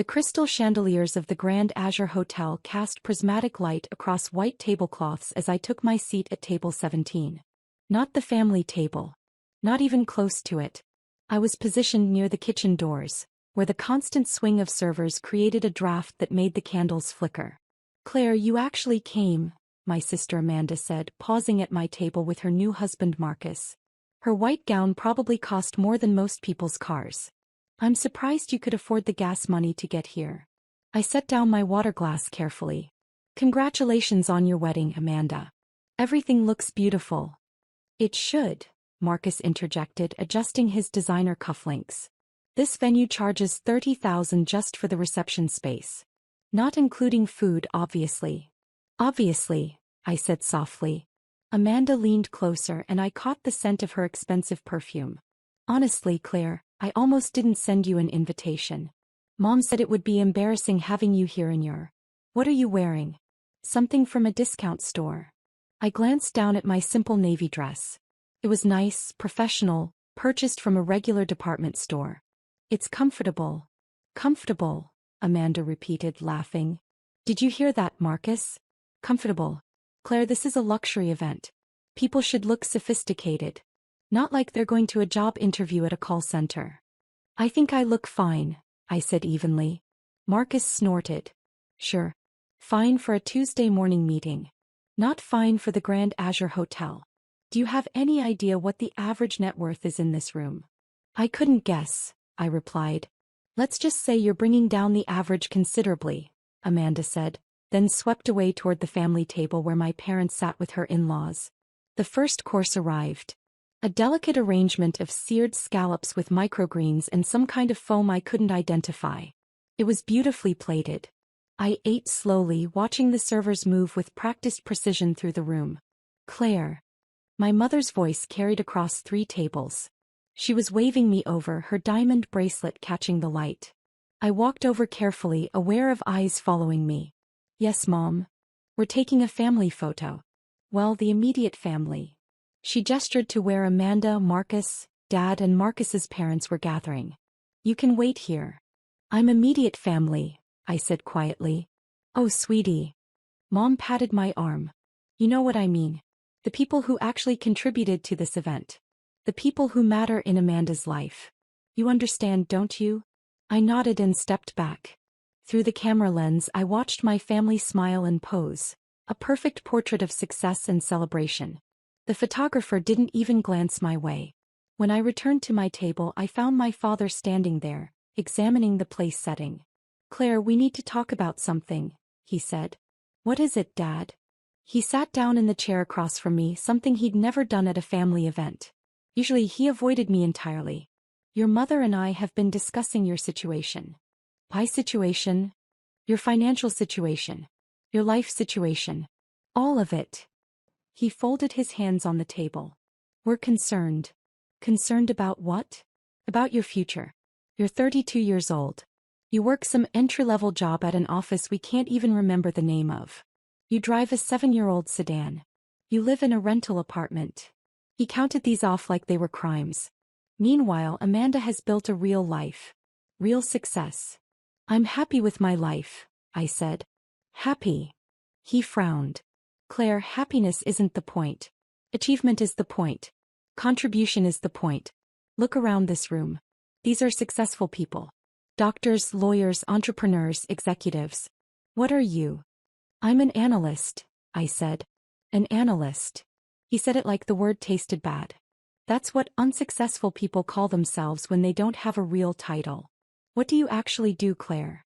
The crystal chandeliers of the Grand Azure Hotel cast prismatic light across white tablecloths as I took my seat at table 17. Not the family table. Not even close to it. I was positioned near the kitchen doors, where the constant swing of servers created a draft that made the candles flicker. "Claire, you actually came," my sister Amanda said, pausing at my table with her new husband Marcus. Her white gown probably cost more than most people's cars. "I'm surprised you could afford the gas money to get here." I set down my water glass carefully. "Congratulations on your wedding, Amanda. Everything looks beautiful." "It should," Marcus interjected, adjusting his designer cufflinks. "This venue charges $30,000 just for the reception space. Not including food, obviously." "Obviously," I said softly. Amanda leaned closer and I caught the scent of her expensive perfume. "Honestly, Claire, I almost didn't send you an invitation. Mom said it would be embarrassing having you here in your... What are you wearing?" "Something from a discount store." I glanced down at my simple navy dress. It was nice, professional, purchased from a regular department store. "It's comfortable." "Comfortable," Amanda repeated, laughing. "Did you hear that, Marcus? Comfortable. Claire, this is a luxury event. People should look sophisticated. Not like they're going to a job interview at a call center." "I think I look fine," I said evenly. Marcus snorted. "Sure. Fine for a Tuesday morning meeting. Not fine for the Grand Azure Hotel. Do you have any idea what the average net worth is in this room?" "I couldn't guess," I replied. "Let's just say you're bringing down the average considerably," Amanda said, then swept away toward the family table where my parents sat with her in-laws. The first course arrived. A delicate arrangement of seared scallops with microgreens and some kind of foam I couldn't identify. It was beautifully plated. I ate slowly, watching the servers move with practiced precision through the room. "Claire." My mother's voice carried across 3 tables. She was waving me over, her diamond bracelet catching the light. I walked over carefully, aware of eyes following me. "Yes, Mom. We're taking a family photo." "Well, the immediate family." She gestured to where Amanda, Marcus, Dad, and Marcus's parents were gathering. "You can wait here." "I'm immediate family," I said quietly. "Oh, sweetie." Mom patted my arm. "You know what I mean. The people who actually contributed to this event. The people who matter in Amanda's life. You understand, don't you?" I nodded and stepped back. Through the camera lens, I watched my family smile and pose. A perfect portrait of success and celebration. The photographer didn't even glance my way. When I returned to my table, I found my father standing there, examining the place setting. "Claire, we need to talk about something," he said. "What is it, Dad?" He sat down in the chair across from me, something he'd never done at a family event. Usually he avoided me entirely. "Your mother and I have been discussing your situation." "My situation?" "Your financial situation. Your life situation. All of it." He folded his hands on the table. "We're concerned." "Concerned about what?" "About your future. You're 32 years old. You work some entry-level job at an office we can't even remember the name of. You drive a 7-year-old sedan. You live in a rental apartment." He counted these off like they were crimes. Meanwhile, Amanda has built a real life. Real success. "I'm happy with my life," I said. "Happy?" He frowned. "Claire, happiness isn't the point. Achievement is the point. Contribution is the point. Look around this room. These are successful people. Doctors, lawyers, entrepreneurs, executives. What are you?" "I'm an analyst," I said. "An analyst." He said it like the word tasted bad. "That's what unsuccessful people call themselves when they don't have a real title." "What do you actually do, Claire?"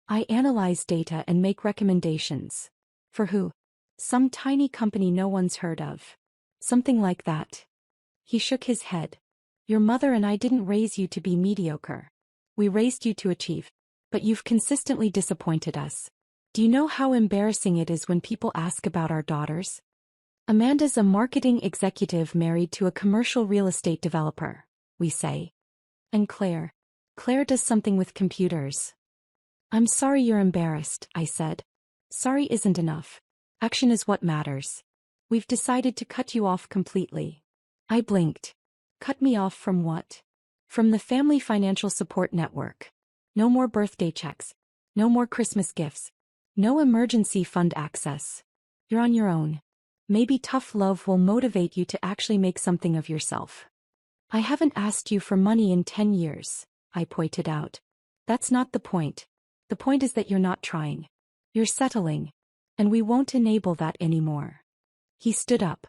"I analyze data and make recommendations." "For who?" "Some tiny company no one's heard of." "Something like that." He shook his head. "Your mother and I didn't raise you to be mediocre. We raised you to achieve. But you've consistently disappointed us. Do you know how embarrassing it is when people ask about our daughters? Amanda's a marketing executive married to a commercial real estate developer, we say. And Claire. Claire does something with computers." "I'm sorry you're embarrassed," I said. "Sorry isn't enough. Action is what matters. We've decided to cut you off completely." I blinked. "Cut me off from what?" "From the Family Financial Support Network. No more birthday checks. No more Christmas gifts. No emergency fund access. You're on your own. Maybe tough love will motivate you to actually make something of yourself. I haven't asked you for money in 10 years, I pointed out. That's not the point. The point is that you're not trying. You're settling. And we won't enable that anymore. He stood up.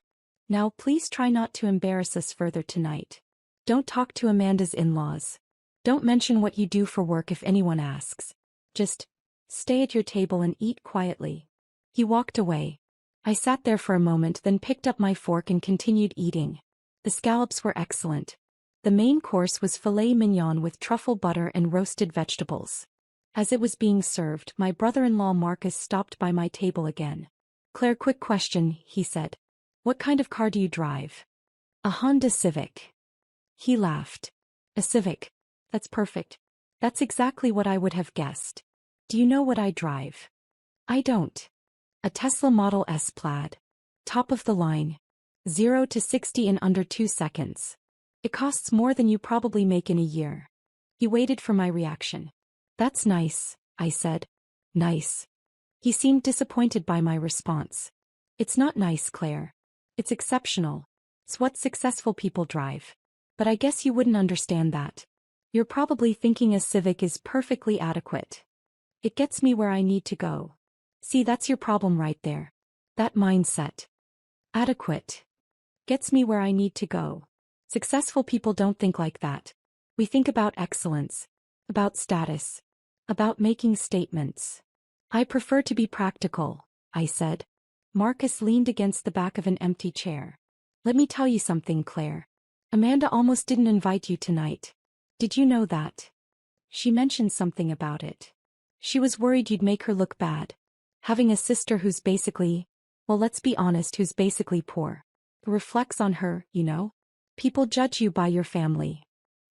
Now please try not to embarrass us further tonight. Don't talk to Amanda's in-laws. Don't mention what you do for work if anyone asks. Just stay at your table and eat quietly. He walked away. I sat there for a moment, then picked up my fork and continued eating. The scallops were excellent. The main course was filet mignon with truffle butter and roasted vegetables. As it was being served, my brother-in-law Marcus stopped by my table again. Claire, quick question, he said. What kind of car do you drive? A Honda Civic. He laughed. A Civic. That's perfect. That's exactly what I would have guessed. Do you know what I drive? I don't. A Tesla Model S Plaid. Top of the line. 0 to 60 in under 2 seconds. It costs more than you probably make in a year. He waited for my reaction. That's nice, I said. Nice. He seemed disappointed by my response. It's not nice, Claire. It's exceptional. It's what successful people drive. But I guess you wouldn't understand that. You're probably thinking a Civic is perfectly adequate. It gets me where I need to go. See, that's your problem right there. That mindset. Adequate. Gets me where I need to go. Successful people don't think like that. We think about excellence. About status. About making statements. I prefer to be practical, I said. Marcus leaned against the back of an empty chair. Let me tell you something, Claire. Amanda almost didn't invite you tonight. Did you know that? She mentioned something about it. She was worried you'd make her look bad. Having a sister who's basically, well, let's be honest, who's basically poor. It reflects on her, you know? People judge you by your family.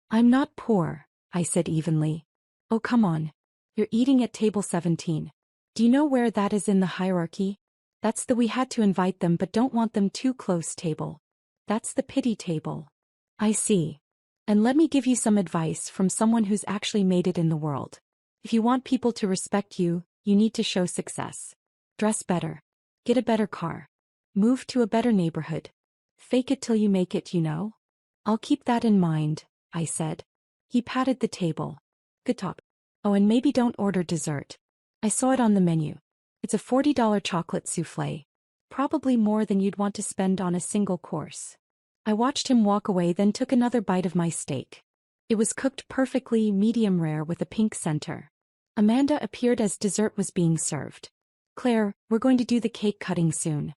I'm not poor, I said evenly. Oh, come on. You're eating at table 17. Do you know where that is in the hierarchy? That's the we had to invite them but don't want them too close table. That's the pity table. I see. And let me give you some advice from someone who's actually made it in the world. If you want people to respect you, you need to show success. Dress better. Get a better car. Move to a better neighborhood. Fake it till you make it, you know? I'll keep that in mind, I said. He patted the table. Good talk. Oh, and maybe don't order dessert. I saw it on the menu. It's a $40 chocolate souffle. Probably more than you'd want to spend on a single course. I watched him walk away, then took another bite of my steak. It was cooked perfectly, medium rare with a pink center. Amanda appeared as dessert was being served. Claire, we're going to do the cake cutting soon.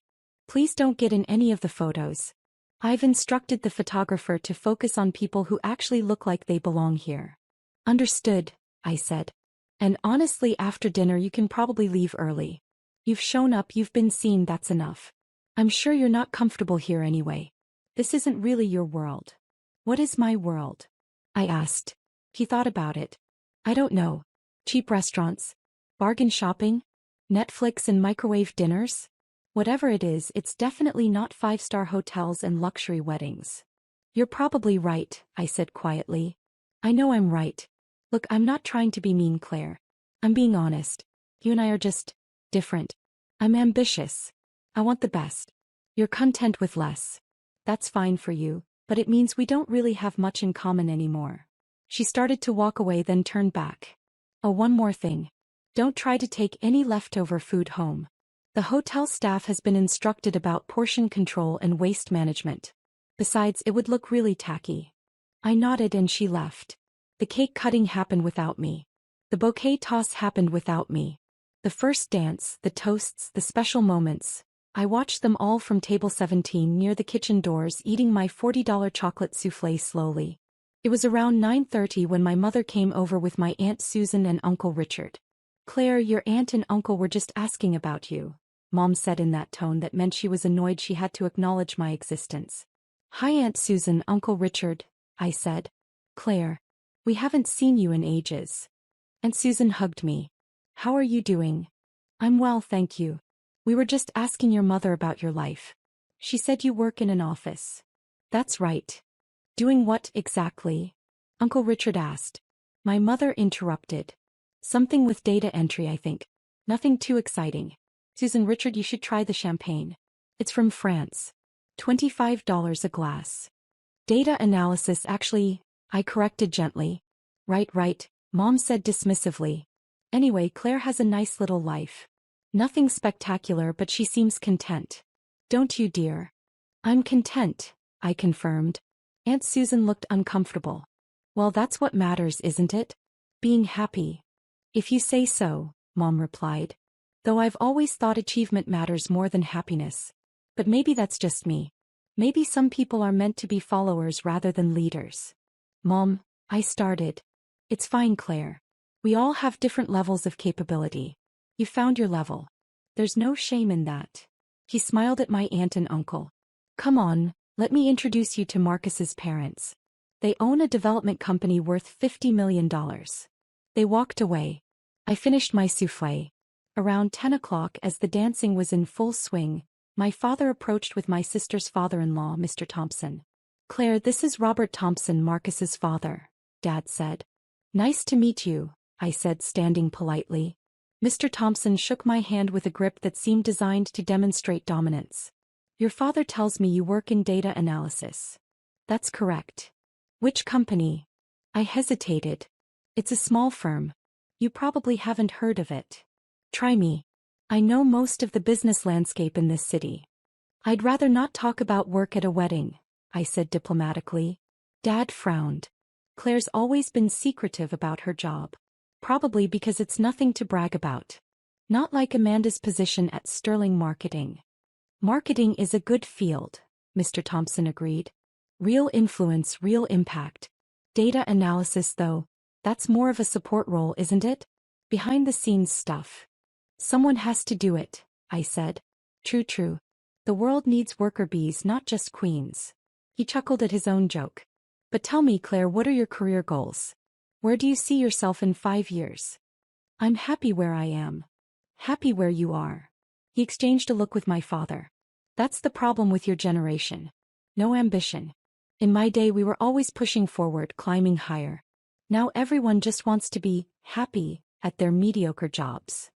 Please don't get in any of the photos. I've instructed the photographer to focus on people who actually look like they belong here. Understood, I said. And honestly, after dinner you can probably leave early. You've shown up, you've been seen, that's enough. I'm sure you're not comfortable here anyway. This isn't really your world. What is my world? I asked. He thought about it. I don't know. Cheap restaurants? Bargain shopping? Netflix and microwave dinners? Whatever it is, it's definitely not 5-star hotels and luxury weddings. You're probably right, I said quietly. I know I'm right. Look, I'm not trying to be mean, Claire. I'm being honest. You and I are just different. I'm ambitious. I want the best. You're content with less. That's fine for you, but it means we don't really have much in common anymore. She started to walk away, then turned back. Oh, one more thing. Don't try to take any leftover food home. The hotel staff has been instructed about portion control and waste management. Besides, it would look really tacky. I nodded and she left. The cake cutting happened without me. The bouquet toss happened without me. The first dance, the toasts, the special moments. I watched them all from table 17 near the kitchen doors, eating my $40 chocolate souffle slowly. It was around 9:30 when my mother came over with my Aunt Susan and Uncle Richard. Claire, your aunt and uncle were just asking about you, Mom said in that tone that meant she was annoyed she had to acknowledge my existence. Hi Aunt Susan, Uncle Richard, I said. Claire, we haven't seen you in ages. Aunt Susan hugged me. How are you doing? I'm well, thank you. We were just asking your mother about your life. She said you work in an office. That's right. Doing what exactly? Uncle Richard asked. My mother interrupted. Something with data entry, I think. Nothing too exciting. Susan, Richard, you should try the champagne. It's from France. $25 a glass. Data analysis actually, I corrected gently. Right, Mom said dismissively. Anyway, Claire has a nice little life. Nothing spectacular, but she seems content. Don't you, dear? I'm content, I confirmed. Aunt Susan looked uncomfortable. Well, that's what matters, isn't it? Being happy. If you say so, Mom replied. Though I've always thought achievement matters more than happiness. But maybe that's just me. Maybe some people are meant to be followers rather than leaders. Mom, I started. It's fine, Claire. We all have different levels of capability. You found your level. There's no shame in that. He smiled at my aunt and uncle. Come on, let me introduce you to Marcus's parents. They own a development company worth $50 million. They walked away. I finished my soufflé. Around 10 o'clock, as the dancing was in full swing, my father approached with my sister's father-in-law, Mr. Thompson. Claire, this is Robert Thompson, Marcus's father, Dad said. Nice to meet you, I said, standing politely. Mr. Thompson shook my hand with a grip that seemed designed to demonstrate dominance. Your father tells me you work in data analysis. That's correct. Which company? I hesitated. It's a small firm. You probably haven't heard of it. Try me. I know most of the business landscape in this city. I'd rather not talk about work at a wedding, I said diplomatically. Dad frowned. Claire's always been secretive about her job. Probably because it's nothing to brag about. Not like Amanda's position at Sterling Marketing. Marketing is a good field, Mr. Thompson agreed. Real influence, real impact. Data analysis, though, that's more of a support role, isn't it? Behind-the-scenes stuff. Someone has to do it, I said. True. The world needs worker bees, not just queens. He chuckled at his own joke. But tell me, Claire, what are your career goals? Where do you see yourself in 5 years? I'm happy where I am. Happy where you are. He exchanged a look with my father. That's the problem with your generation. No ambition. In my day we were always pushing forward, climbing higher. Now everyone just wants to be happy at their mediocre jobs.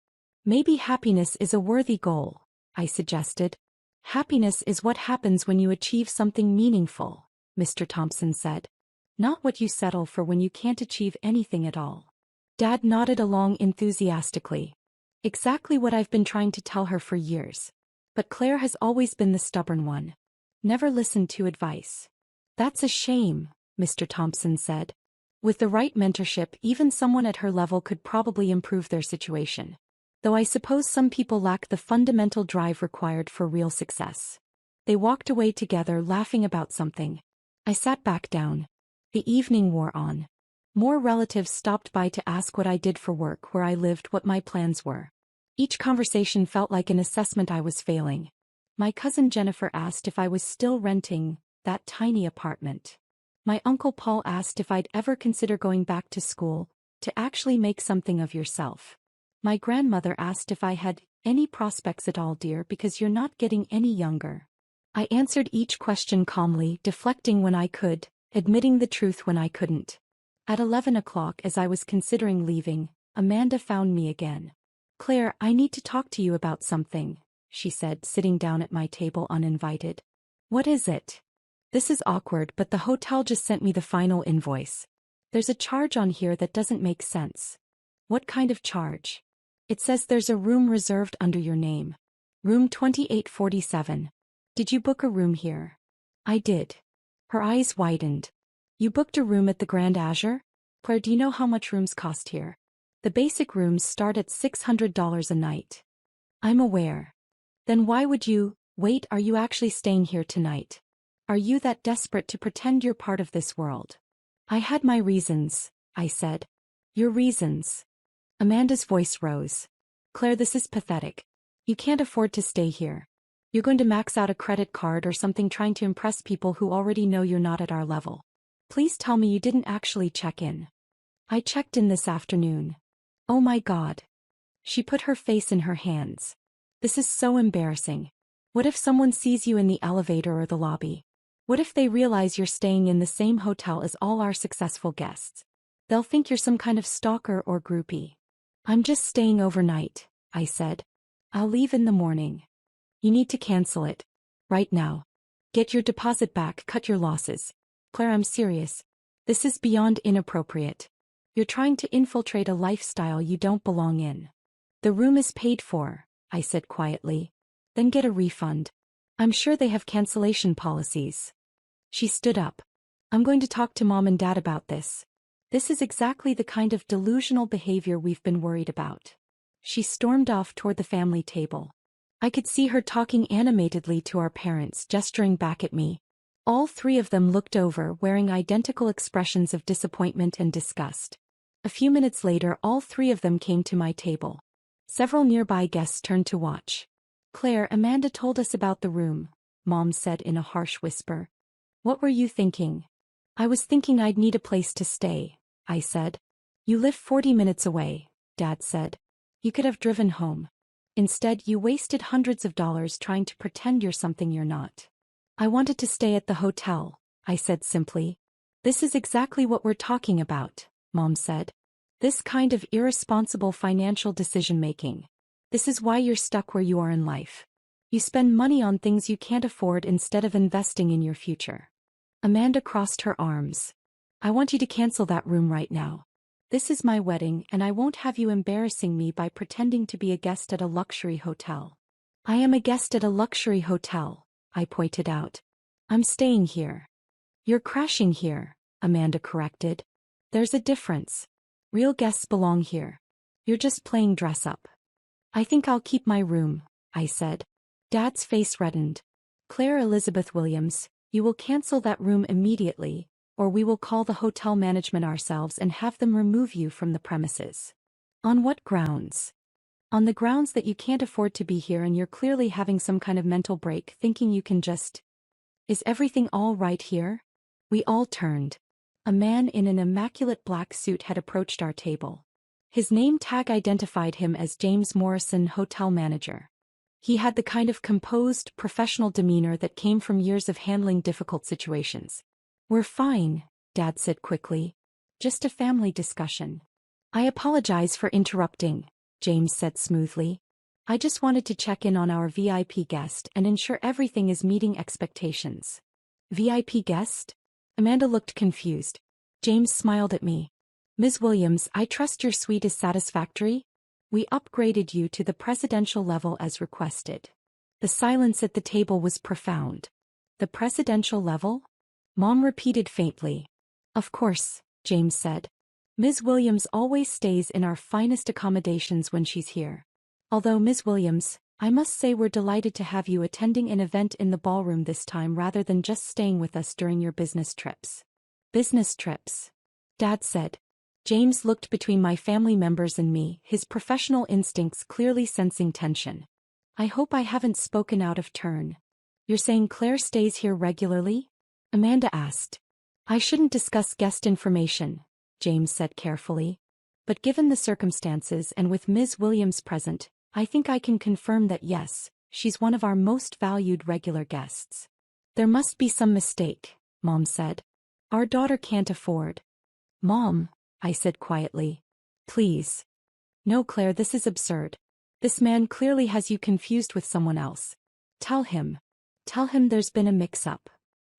Maybe happiness is a worthy goal, I suggested. Happiness is what happens when you achieve something meaningful, Mr. Thompson said. Not what you settle for when you can't achieve anything at all. Dad nodded along enthusiastically. Exactly what I've been trying to tell her for years. But Claire has always been the stubborn one. Never listened to advice. That's a shame, Mr. Thompson said. With the right mentorship, even someone at her level could probably improve their situation. Though I suppose some people lack the fundamental drive required for real success. They walked away together, laughing about something. I sat back down. The evening wore on. More relatives stopped by to ask what I did for work, where I lived, what my plans were. Each conversation felt like an assessment I was failing. My cousin Jennifer asked if I was still renting that tiny apartment. My uncle Paul asked if I'd ever consider going back to school, to actually make something of yourself. My grandmother asked if I had any prospects at all, dear, because you're not getting any younger. I answered each question calmly, deflecting when I could, admitting the truth when I couldn't. At 11 o'clock, as I was considering leaving, Amanda found me again. Claire, I need to talk to you about something, she said, sitting down at my table uninvited. What is it? This is awkward, but the hotel just sent me the final invoice. There's a charge on here that doesn't make sense. What kind of charge? It says there's a room reserved under your name. Room 2847. Did you book a room here? I did. Her eyes widened. You booked a room at the Grand Azure? Claire, do you know how much rooms cost here? The basic rooms start at $600 a night. I'm aware. Then why would you, wait, are you actually staying here tonight? Are you that desperate to pretend you're part of this world? I had my reasons, I said. Your reasons? Amanda's voice rose. Claire, this is pathetic. You can't afford to stay here. You're going to max out a credit card or something trying to impress people who already know you're not at our level. Please tell me you didn't actually check in. I checked in this afternoon. Oh my God. She put her face in her hands. This is so embarrassing. What if someone sees you in the elevator or the lobby? What if they realize you're staying in the same hotel as all our successful guests? They'll think you're some kind of stalker or groupie. I'm just staying overnight, I said. I'll leave in the morning. You need to cancel it. Right now. Get your deposit back, cut your losses. Claire, I'm serious. This is beyond inappropriate. You're trying to infiltrate a lifestyle you don't belong in. The room is paid for, I said quietly. Then get a refund. I'm sure they have cancellation policies. She stood up. I'm going to talk to Mom and Dad about this. This is exactly the kind of delusional behavior we've been worried about. She stormed off toward the family table. I could see her talking animatedly to our parents, gesturing back at me. All three of them looked over, wearing identical expressions of disappointment and disgust. A few minutes later, all three of them came to my table. Several nearby guests turned to watch. Claire, Amanda told us about the room, Mom said in a harsh whisper. What were you thinking? I was thinking I'd need a place to stay, I said. You live 40 minutes away, Dad said. You could have driven home. Instead, you wasted hundreds of dollars trying to pretend you're something you're not. I wanted to stay at the hotel, I said simply. This is exactly what we're talking about, Mom said. This kind of irresponsible financial decision-making. This is why you're stuck where you are in life. You spend money on things you can't afford instead of investing in your future. Amanda crossed her arms. I want you to cancel that room right now. This is my wedding and I won't have you embarrassing me by pretending to be a guest at a luxury hotel. I am a guest at a luxury hotel, I pointed out. I'm staying here. You're crashing here, Amanda corrected. There's a difference. Real guests belong here. You're just playing dress up. I think I'll keep my room, I said. Dad's face reddened. Claire Elizabeth Williams, you will cancel that room immediately, or we will call the hotel management ourselves and have them remove you from the premises. On what grounds? On the grounds that you can't afford to be here and you're clearly having some kind of mental break thinking you can just... Is everything all right here? We all turned. A man in an immaculate black suit had approached our table. His name tag identified him as James Morrison, hotel manager. He had the kind of composed, professional demeanor that came from years of handling difficult situations. We're fine, Dad said quickly. Just a family discussion. I apologize for interrupting, James said smoothly. I just wanted to check in on our VIP guest and ensure everything is meeting expectations. VIP guest? Amanda looked confused. James smiled at me. Ms. Williams, I trust your suite is satisfactory? We upgraded you to the presidential level as requested. The silence at the table was profound. The presidential level? Mom repeated faintly. Of course, James said. Ms. Williams always stays in our finest accommodations when she's here. Although, Ms. Williams, I must say we're delighted to have you attending an event in the ballroom this time rather than just staying with us during your business trips. Business trips? Dad said. James looked between my family members and me, his professional instincts clearly sensing tension. I hope I haven't spoken out of turn. You're saying Claire stays here regularly? Amanda asked. I shouldn't discuss guest information, James said carefully. But given the circumstances and with Ms. Williams present, I think I can confirm that yes, she's one of our most valued regular guests. There must be some mistake, Mom said. Our daughter can't afford. Mom, I said quietly. Please. No, Claire, this is absurd. This man clearly has you confused with someone else. Tell him. Tell him there's been a mix-up.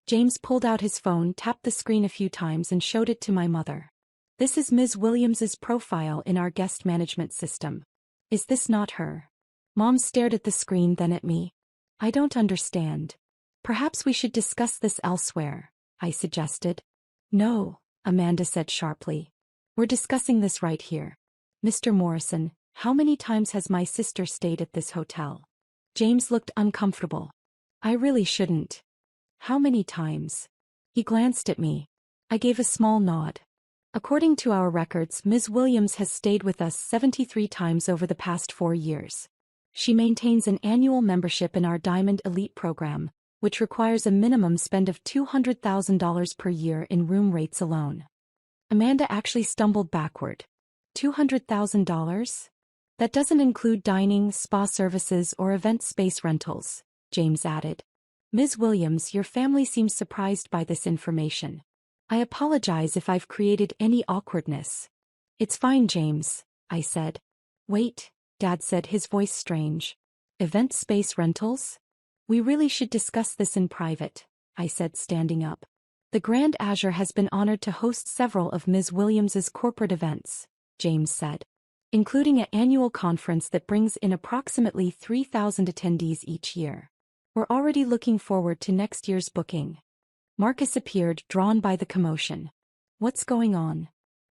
James pulled out his phone, tapped the screen a few times and showed it to my mother. This is Ms. Williams's profile in our guest management system. Is this not her? Mom stared at the screen, then at me. I don't understand. Perhaps we should discuss this elsewhere, I suggested. No, Amanda said sharply. We're discussing this right here. Mr. Morrison, how many times has my sister stayed at this hotel? James looked uncomfortable. I really shouldn't. How many times? He glanced at me. I gave a small nod. According to our records, Ms. Williams has stayed with us 73 times over the past 4 years. She maintains an annual membership in our Diamond Elite program, which requires a minimum spend of $200,000 per year in room rates alone. Amanda actually stumbled backward. $200,000? That doesn't include dining, spa services, or event space rentals, James added. Ms. Williams, your family seems surprised by this information. I apologize if I've created any awkwardness. It's fine, James, I said. Wait, Dad said, his voice strange. Event space rentals? We really should discuss this in private, I said, standing up. The Grand Azure has been honored to host several of Ms. Williams's corporate events, James said, including an annual conference that brings in approximately 3,000 attendees each year. We're already looking forward to next year's booking. Marcus appeared, drawn by the commotion. What's going on?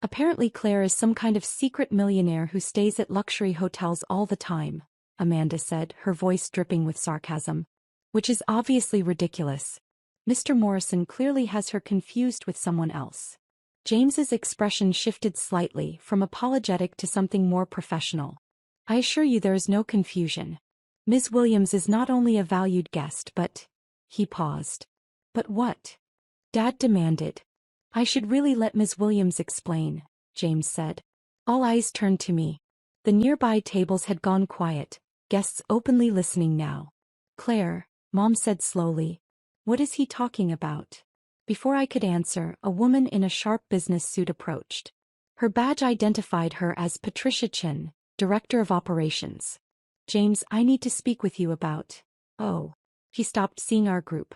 Apparently Claire is some kind of secret millionaire who stays at luxury hotels all the time, Amanda said, her voice dripping with sarcasm. Which is obviously ridiculous. Mr. Morrison clearly has her confused with someone else. James's expression shifted slightly from apologetic to something more professional. I assure you there is no confusion. Ms. Williams is not only a valued guest but... He paused. But what? Dad demanded. I should really let Ms. Williams explain, James said. All eyes turned to me. The nearby tables had gone quiet, guests openly listening now. Claire, Mom said slowly. What is he talking about? Before I could answer, a woman in a sharp business suit approached. Her badge identified her as Patricia Chin, Director of Operations. James, I need to speak with you about... Oh. He stopped seeing our group.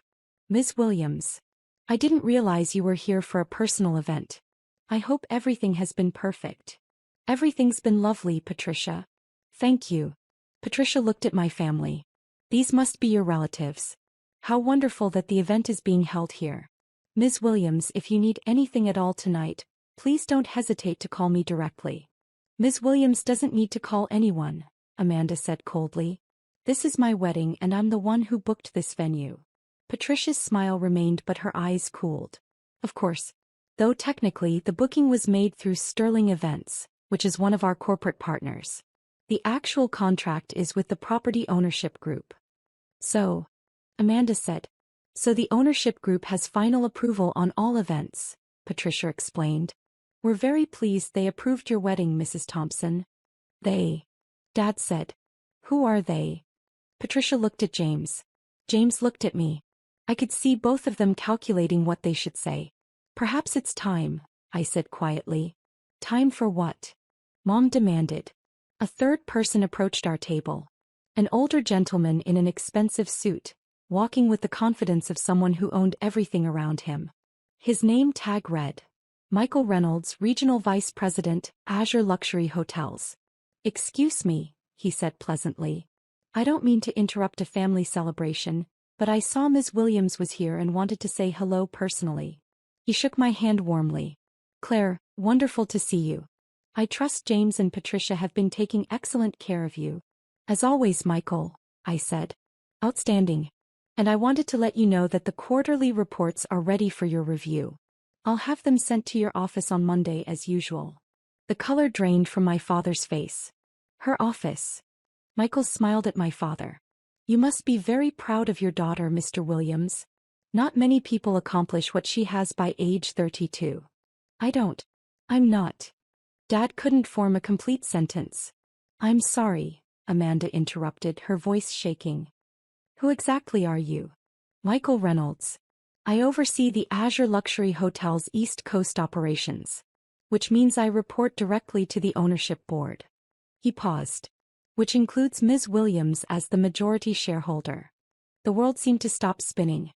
Ms. Williams. I didn't realize you were here for a personal event. I hope everything has been perfect. Everything's been lovely, Patricia. Thank you. Patricia looked at my family. These must be your relatives. How wonderful that the event is being held here. Ms. Williams, if you need anything at all tonight, please don't hesitate to call me directly. Ms. Williams doesn't need to call anyone, Amanda said coldly. This is my wedding and I'm the one who booked this venue. Patricia's smile remained but her eyes cooled. Of course. Though technically the booking was made through Sterling Events, which is one of our corporate partners. The actual contract is with the property ownership group. So, Amanda said. So the ownership group has final approval on all events, Patricia explained. We're very pleased they approved your wedding, Mrs. Thompson. They. Dad said. Who are they? Patricia looked at James. James looked at me. I could see both of them calculating what they should say. Perhaps it's time, I said quietly. Time for what? Mom demanded. A third person approached our table. An older gentleman in an expensive suit, walking with the confidence of someone who owned everything around him. His name tag read, Michael Reynolds, Regional Vice President, Azure Luxury Hotels. Excuse me, he said pleasantly. I don't mean to interrupt a family celebration, but I saw Ms. Williams was here and wanted to say hello personally. He shook my hand warmly. Claire, wonderful to see you. I trust James and Patricia have been taking excellent care of you. As always, Michael, I said. Outstanding. And I wanted to let you know that the quarterly reports are ready for your review. I'll have them sent to your office on Monday as usual. The color drained from my father's face. Her office. Michael smiled at my father. You must be very proud of your daughter, Mr. Williams. Not many people accomplish what she has by age 32. I don't. I'm not. Dad couldn't form a complete sentence. I'm sorry, Amanda interrupted, her voice shaking. Who exactly are you? Michael Reynolds. I oversee the Azure Luxury Hotels East Coast operations, which means I report directly to the ownership board. He paused. Which includes Ms. Williams as the majority shareholder. The world seemed to stop spinning.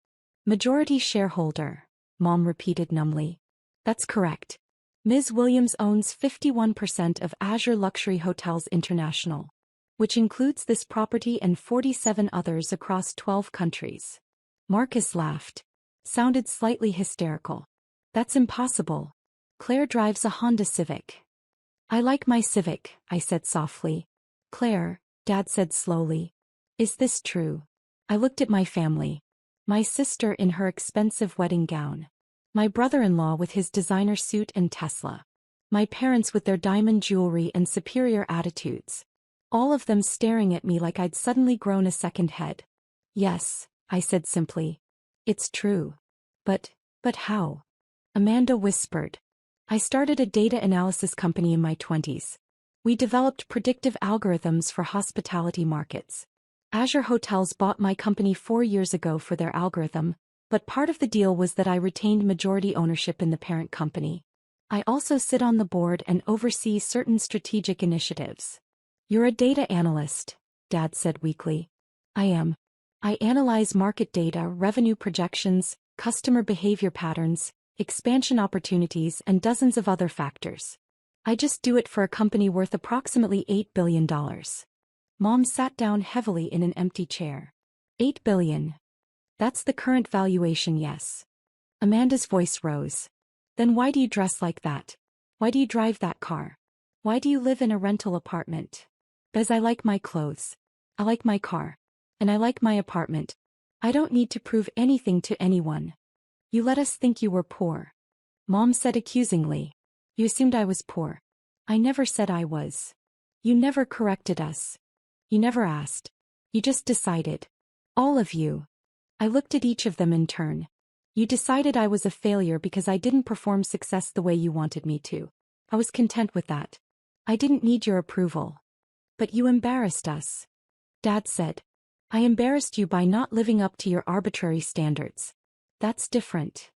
Majority shareholder, Mom repeated numbly. That's correct. Ms. Williams owns 51% of Azure Luxury Hotels International, which includes this property and 47 others across 12 countries. Marcus laughed. Sounded slightly hysterical. That's impossible. Claire drives a Honda Civic. I like my Civic, I said softly. Claire, Dad said slowly. Is this true? I looked at my family. My sister in her expensive wedding gown. My brother-in-law with his designer suit and Tesla. My parents with their diamond jewelry and superior attitudes. All of them staring at me like I'd suddenly grown a second head. Yes, I said simply. It's true. But how? Amanda whispered. I started a data analysis company in my 20s. We developed predictive algorithms for hospitality markets. Azure Hotels bought my company 4 years ago for their algorithm, But part of the deal was that I retained majority ownership in the parent company. I also sit on the board and oversee certain strategic initiatives. You're a data analyst, Dad said weakly. I am. I analyze market data, revenue projections, customer behavior patterns, expansion opportunities, and dozens of other factors. I just do it for a company worth approximately $8 billion. Mom sat down heavily in an empty chair. $8 billion. That's the current valuation, yes. Amanda's voice rose. Then why do you dress like that? Why do you drive that car? Why do you live in a rental apartment? Because I like my clothes. I like my car. And I like my apartment. I don't need to prove anything to anyone. You let us think you were poor. Mom said accusingly. You assumed I was poor. I never said I was. You never corrected us. You never asked. You just decided. All of you. I looked at each of them in turn. You decided I was a failure because I didn't perform success the way you wanted me to. I was content with that. I didn't need your approval. But you embarrassed us. Dad said. I embarrassed you by not living up to your arbitrary standards. That's different.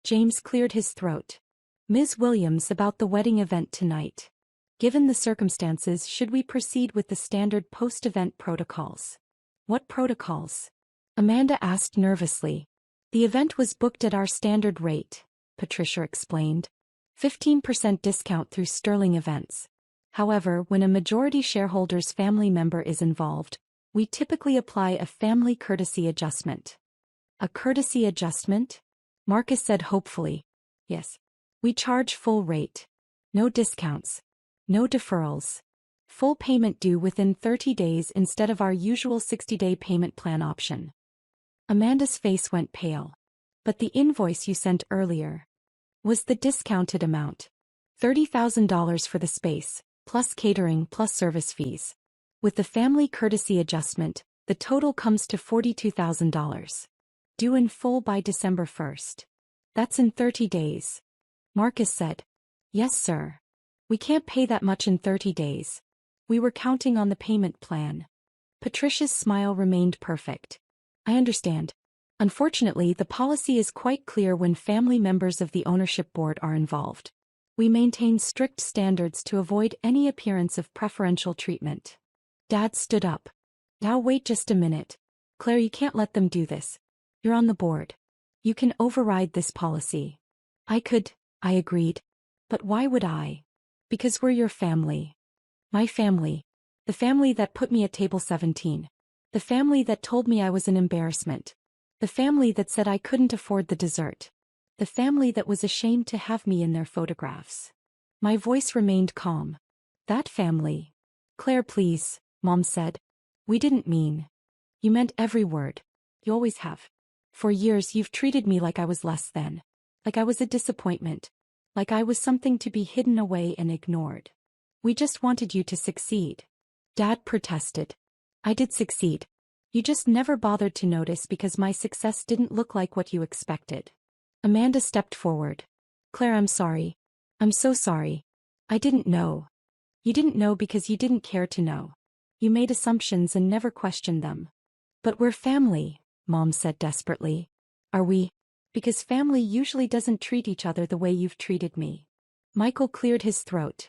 James cleared his throat. Ms. Williams, about the wedding event tonight. Given the circumstances, should we proceed with the standard post-event protocols? What protocols? Amanda asked nervously. The event was booked at our standard rate, Patricia explained. 15% discount through Sterling Events. However, when a majority shareholder's family member is involved, we typically apply a family courtesy adjustment. A courtesy adjustment? Marcus said hopefully. Yes. We charge full rate. No discounts. No deferrals. Full payment due within 30 days instead of our usual 60-day payment plan option. Amanda's face went pale. But the invoice you sent earlier was the discounted amount. $30,000 for the space, plus catering plus service fees. With the family courtesy adjustment, the total comes to $42,000. Due in full by December 1st. That's in 30 days. Marcus said. Yes, sir. We can't pay that much in 30 days. We were counting on the payment plan. Patricia's smile remained perfect. I understand. Unfortunately, the policy is quite clear when family members of the ownership board are involved. We maintain strict standards to avoid any appearance of preferential treatment. Dad stood up. Now wait just a minute. Claire, you can't let them do this. You're on the board. You can override this policy. I could, I agreed. But why would I? Because we're your family. My family. The family that put me at table 17. The family that told me I was an embarrassment. The family that said I couldn't afford the dessert. The family that was ashamed to have me in their photographs. My voice remained calm. That family. Claire, please, Mom said. We didn't mean. You meant every word. You always have. For years you've treated me like I was less than. Like I was a disappointment. Like I was something to be hidden away and ignored. We just wanted you to succeed. Dad protested. I did succeed. You just never bothered to notice because my success didn't look like what you expected. Amanda stepped forward. Claire, I'm sorry. I'm so sorry. I didn't know. You didn't know because you didn't care to know. You made assumptions and never questioned them. But we're family, Mom said desperately. Are we? Because family usually doesn't treat each other the way you've treated me. Michael cleared his throat.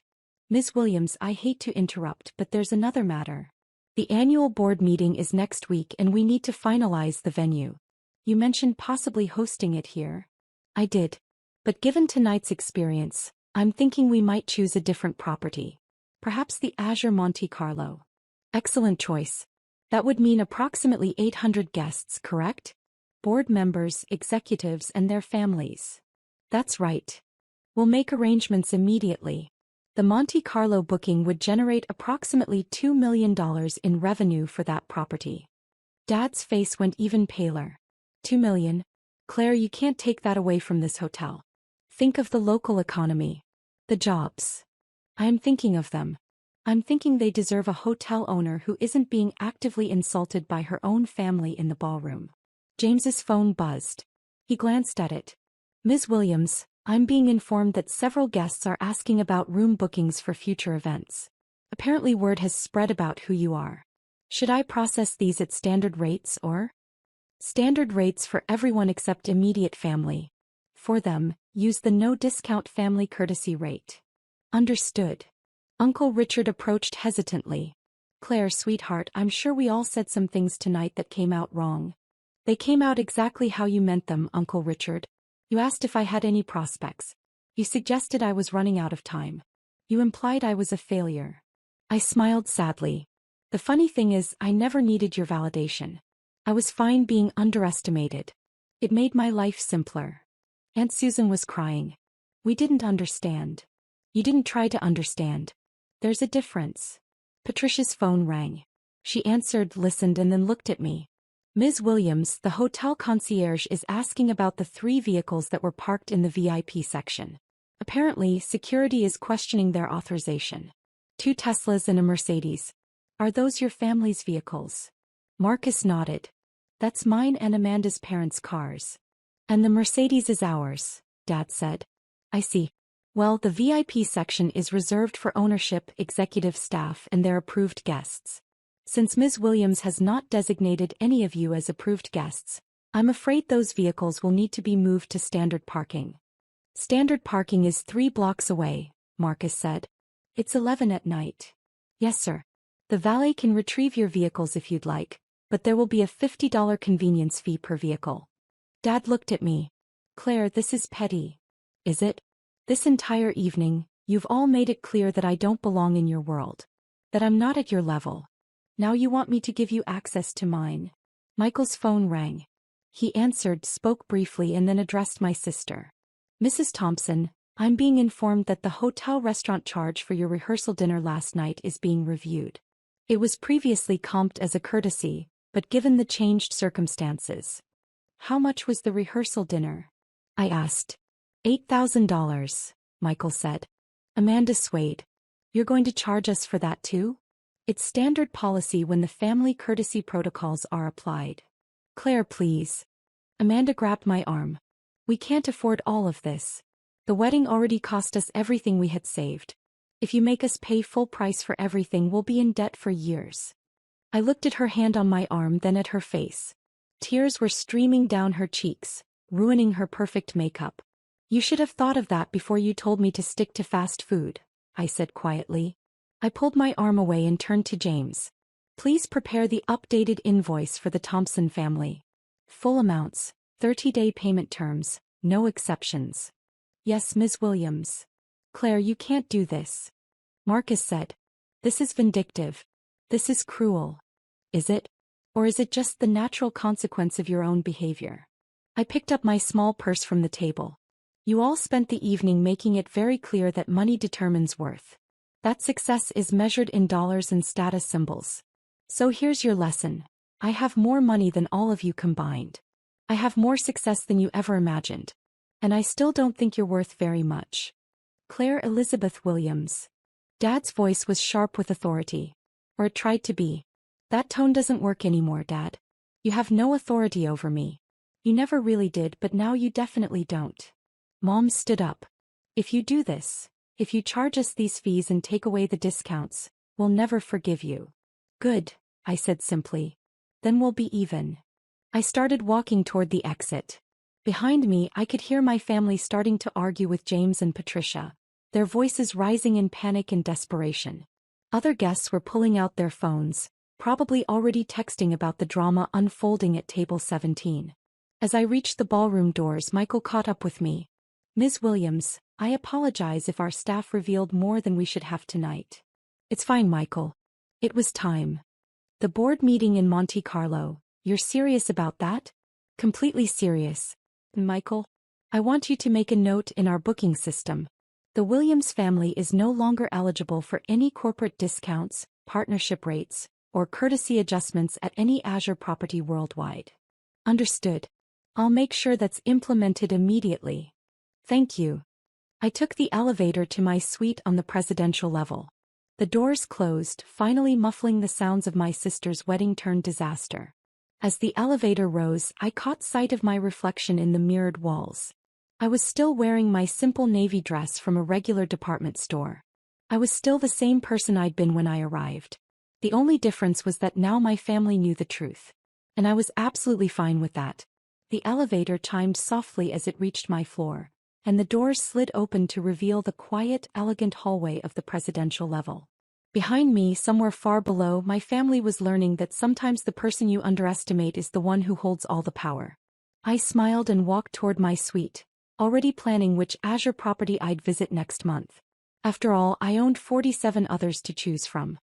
Ms. Williams, I hate to interrupt, but there's another matter. The annual board meeting is next week and we need to finalize the venue. You mentioned possibly hosting it here. I did. But given tonight's experience, I'm thinking we might choose a different property. Perhaps the Azure Monte Carlo. Excellent choice. That would mean approximately 800 guests, correct? Board members, executives, and their families. That's right. We'll make arrangements immediately. The Monte Carlo booking would generate approximately $2 million in revenue for that property. Dad's face went even paler. $2 million? Claire, you can't take that away from this hotel. Think of the local economy. The jobs. I am thinking of them. I'm thinking they deserve a hotel owner who isn't being actively insulted by her own family in the ballroom. James's phone buzzed. He glanced at it. Ms. Williams, I'm being informed that several guests are asking about room bookings for future events. Apparently word has spread about who you are. Should I process these at standard rates or? Standard rates for everyone except immediate family. For them, use the no-discount family courtesy rate. Understood. Uncle Richard approached hesitantly. Claire, sweetheart, I'm sure we all said some things tonight that came out wrong. They came out exactly how you meant them, Uncle Richard. You asked if I had any prospects. You suggested I was running out of time. You implied I was a failure. I smiled sadly. The funny thing is, I never needed your validation. I was fine being underestimated. It made my life simpler. Aunt Susan was crying. We didn't understand. You didn't try to understand. There's a difference. Patricia's phone rang. She answered, listened, and then looked at me. Ms. Williams, the hotel concierge, is asking about the 3 vehicles that were parked in the VIP section. Apparently, security is questioning their authorization. 2 Teslas and a Mercedes. Are those your family's vehicles? Marcus nodded. That's mine and Amanda's parents' cars. And the Mercedes is ours, Dad said. I see. Well, the VIP section is reserved for ownership, executive staff, and their approved guests. Since Ms. Williams has not designated any of you as approved guests, I'm afraid those vehicles will need to be moved to standard parking. Standard parking is 3 blocks away, Marcus said. It's 11 at night. Yes, sir. The valet can retrieve your vehicles if you'd like, but there will be a $50 convenience fee per vehicle. Dad looked at me. Claire, this is petty. Is it? This entire evening, you've all made it clear that I don't belong in your world. That I'm not at your level. Now you want me to give you access to mine. Michael's phone rang. He answered, spoke briefly, and then addressed my sister. Mrs. Thompson, I'm being informed that the hotel restaurant charge for your rehearsal dinner last night is being reviewed. It was previously comped as a courtesy, but given the changed circumstances. How much was the rehearsal dinner? I asked. $8,000, Michael said. Amanda swayed. You're going to charge us for that too? It's standard policy when the family courtesy protocols are applied. Claire, please. Amanda grabbed my arm. We can't afford all of this. The wedding already cost us everything we had saved. If you make us pay full price for everything, we'll be in debt for years. I looked at her hand on my arm, then at her face. Tears were streaming down her cheeks, ruining her perfect makeup. You should have thought of that before you told me to stick to fast food, I said quietly. I pulled my arm away and turned to James. Please prepare the updated invoice for the Thompson family. Full amounts, 30-day payment terms, no exceptions. Yes, Ms. Williams. Claire, you can't do this. Marcus said. This is vindictive. This is cruel. Is it? Or is it just the natural consequence of your own behavior? I picked up my small purse from the table. You all spent the evening making it very clear that money determines worth. That success is measured in dollars and status symbols. So here's your lesson. I have more money than all of you combined. I have more success than you ever imagined. And I still don't think you're worth very much. Claire Elizabeth Williams. Dad's voice was sharp with authority. Or it tried to be. That tone doesn't work anymore, Dad. You have no authority over me. You never really did, but now you definitely don't. Mom stood up. If you do this, if you charge us these fees and take away the discounts, we'll never forgive you. Good, I said simply. Then we'll be even. I started walking toward the exit. Behind me, I could hear my family starting to argue with James and Patricia, their voices rising in panic and desperation. Other guests were pulling out their phones, probably already texting about the drama unfolding at table 17. As I reached the ballroom doors, Michael caught up with me. Ms. Williams, I apologize if our staff revealed more than we should have tonight. It's fine, Michael. It was time. The board meeting in Monte Carlo, you're serious about that? Completely serious. Michael, I want you to make a note in our booking system. The Williams family is no longer eligible for any corporate discounts, partnership rates, or courtesy adjustments at any Azure property worldwide. Understood. I'll make sure that's implemented immediately. Thank you. I took the elevator to my suite on the presidential level. The doors closed, finally muffling the sounds of my sister's wedding disaster. As the elevator rose, I caught sight of my reflection in the mirrored walls. I was still wearing my simple navy dress from a regular department store. I was still the same person I'd been when I arrived. The only difference was that now my family knew the truth. and I was absolutely fine with that. The elevator chimed softly as it reached my floor, and the doors slid open to reveal the quiet, elegant hallway of the presidential level. Behind me, somewhere far below, my family was learning that sometimes the person you underestimate is the one who holds all the power. I smiled and walked toward my suite, already planning which Azure property I'd visit next month. After all, I owned 47 others to choose from.